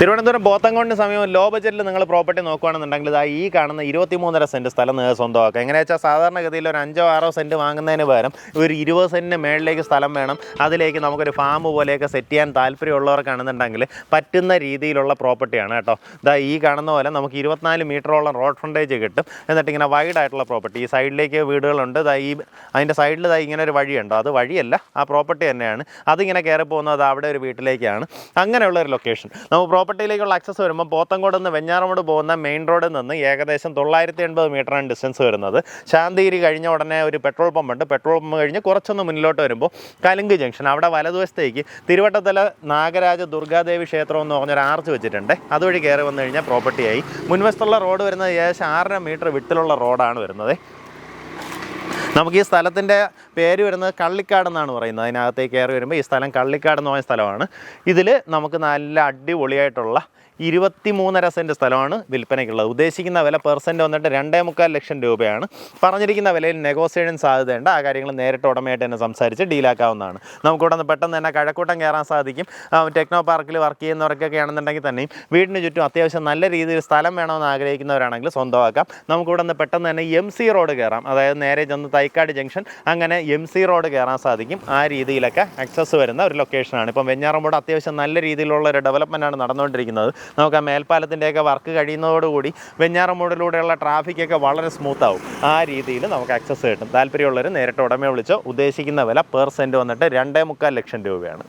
തിരുവനന്തപുരം പോത്തങ്കോടിന് സമീപം ലോ ബജറ്റിൽ നിങ്ങൾ പ്രോപ്പർട്ടി നോക്കുകയാണെന്നുണ്ടെങ്കിൽ ഇതാ ഈ കാണുന്ന 23.5 സെൻറ്റ് സ്ഥലം നിങ്ങൾ സ്വന്തമാക്കുക. എങ്ങനെയാ വെച്ചാൽ സാധാരണഗതിയിൽ ഒരു 5-6 സെൻറ്റ് വാങ്ങുന്നതിന് പകരം ഒരു 20 സെൻറ്റിന് മേളിലേക്ക് സ്ഥലം വേണം, അതിലേക്ക് നമുക്കൊരു ഫാം പോലെയൊക്കെ സെറ്റ് ചെയ്യാൻ താല്പര്യമുള്ളവർക്കാണെന്നുണ്ടെങ്കിൽ പറ്റുന്ന രീതിയിലുള്ള പ്രോപ്പർട്ടിയാണ് കേട്ടോ. ഇതാ ഈ കാണുന്ന പോലെ നമുക്ക് 24 മീറ്ററോളം റോഡ് ഫ്രണ്ടേജ് കിട്ടും. എന്നിട്ട് ഇങ്ങനെ വൈഡായിട്ടുള്ള പ്രോപ്പർട്ടി, ഈ സൈഡിലേക്ക് വീടുകളുണ്ട്. അതിൻ്റെ സൈഡിൽ ഇങ്ങനെ ഒരു വഴിയുണ്ടോ, അത് വഴിയല്ല, ആ പ്രോപ്പർട്ടി തന്നെയാണ്. അതിങ്ങനെ കയറി പോകുന്നത് അവിടെ ഒരു വീട്ടിലേക്കാണ്. അങ്ങനെയുള്ള ഒരു ലൊക്കേഷൻ. നമുക്ക് പ്രോപ്പർട്ടിയിലേക്കുള്ള ആക്സസ് വരുമ്പോൾ പോത്തങ്കോട് നിന്ന് വെഞ്ഞാറമൂട് പോകുന്ന മെയിൻ റോഡിൽ നിന്ന് ഏകദേശം 980 മീറ്ററാണ് ഡിസ്റ്റൻസ് വരുന്നത്. ശാന്തിഗിരി കഴിഞ്ഞ ഉടനെ ഒരു പെട്രോൾ പമ്പുണ്ട്. പെട്രോൾ പമ്പ് കഴിഞ്ഞ് കുറച്ചൊന്ന് മുന്നിലോട്ട് വരുമ്പോൾ കലുങ്ക് ജംഗ്ഷൻ, അവിടെ വലതുവശത്തേക്ക് തിരുവട്ടത്തല നാഗരാജ ദുർഗാദേവി ക്ഷേത്രം എന്ന് പറഞ്ഞൊരു ആർച്ച് വെച്ചിട്ടുണ്ട്. അതുവഴി കയറി വന്നു കഴിഞ്ഞാൽ പ്രോപ്പർട്ടിയായി. മുൻവശത്തുള്ള റോഡ് വരുന്നത് ഏകദേശം 6.5 മീറ്റർ വിട്ടിലുള്ള റോഡാണ് വരുന്നത്. നമുക്ക് ഈ സ്ഥലത്തിൻ്റെ പേര് വരുന്നത് കള്ളിക്കാട് എന്നാണ് പറയുന്നത്. അതിനകത്തേക്ക് കയറി വരുമ്പോൾ ഈ സ്ഥലം കള്ളിക്കാട് എന്ന് പറഞ്ഞ സ്ഥലമാണ്. ഇതിൽ നമുക്ക് നല്ല അടിപൊളിയായിട്ടുള്ള 23.5 സെൻറ്റ് സ്ഥലമാണ് വിൽപ്പനയ്ക്കുള്ളത്. ഉദ്ദേശിക്കുന്ന വില പെർസെൻറ്റ് വന്നിട്ട് 2.25 ലക്ഷം രൂപയാണ്. പറഞ്ഞിരിക്കുന്ന വിലയിൽ നെഗോസിയേഷൻ സാധ്യതയുണ്ട്. ആ കാര്യങ്ങൾ നേരിട്ട് ഉടമയായിട്ട് തന്നെ സംസാരിച്ച് ഡീലാക്കാവുന്നതാണ്. നമുക്കിവിടെ നിന്ന് പെട്ടെന്ന് തന്നെ കഴക്കൂട്ടം കയറാൻ സാധിക്കും. ടെക്നോ പാർക്കിൽ വർക്ക് ചെയ്യുന്നവർക്കൊക്കെ ആണെന്നുണ്ടെങ്കിൽ തന്നെയും വീടിന് ചുറ്റും അത്യാവശ്യം നല്ല രീതിയിൽ സ്ഥലം വേണമെന്ന് ആഗ്രഹിക്കുന്നവരാണെങ്കിൽ സ്വന്തമാക്കാം. നമുക്കിവിടെ നിന്ന് പെട്ടെന്ന് തന്നെ MC റോഡ് കയറാം. അതായത് നേരെ ചെന്ന് തൈക്കാട് ജംഗ്ഷൻ, അങ്ങനെ MC റോഡ് കയറാൻ സാധിക്കും. ആ രീതിയിലൊക്കെ ആക്സസ് വരുന്ന ഒരു ലൊക്കേഷനാണ്. ഇപ്പം വെഞ്ഞാറമൂട് അത്യാവശ്യം നല്ല രീതിയിലുള്ള ഒരു ഡെവലപ്മെൻറ്റാണ് നടന്നുകൊണ്ടിരിക്കുന്നത്. നമുക്ക് ആ മേൽപ്പാലത്തിൻ്റെയൊക്കെ വർക്ക് കഴിയുന്നതോടുകൂടി വെഞ്ഞാറമൂടിലൂടെയുള്ള ട്രാഫിക്കൊക്കെ വളരെ സ്മൂത്താവും. ആ രീതിയിൽ നമുക്ക് ആക്സസ് കിട്ടും. താല്പര്യമുള്ളവർ നേരിട്ട് ഉടമയെ വിളിച്ചോ. ഉദ്ദേശിക്കുന്ന വില പെർ സെൻറ്റ് വന്നിട്ട് 2.25 ലക്ഷം രൂപയാണ്.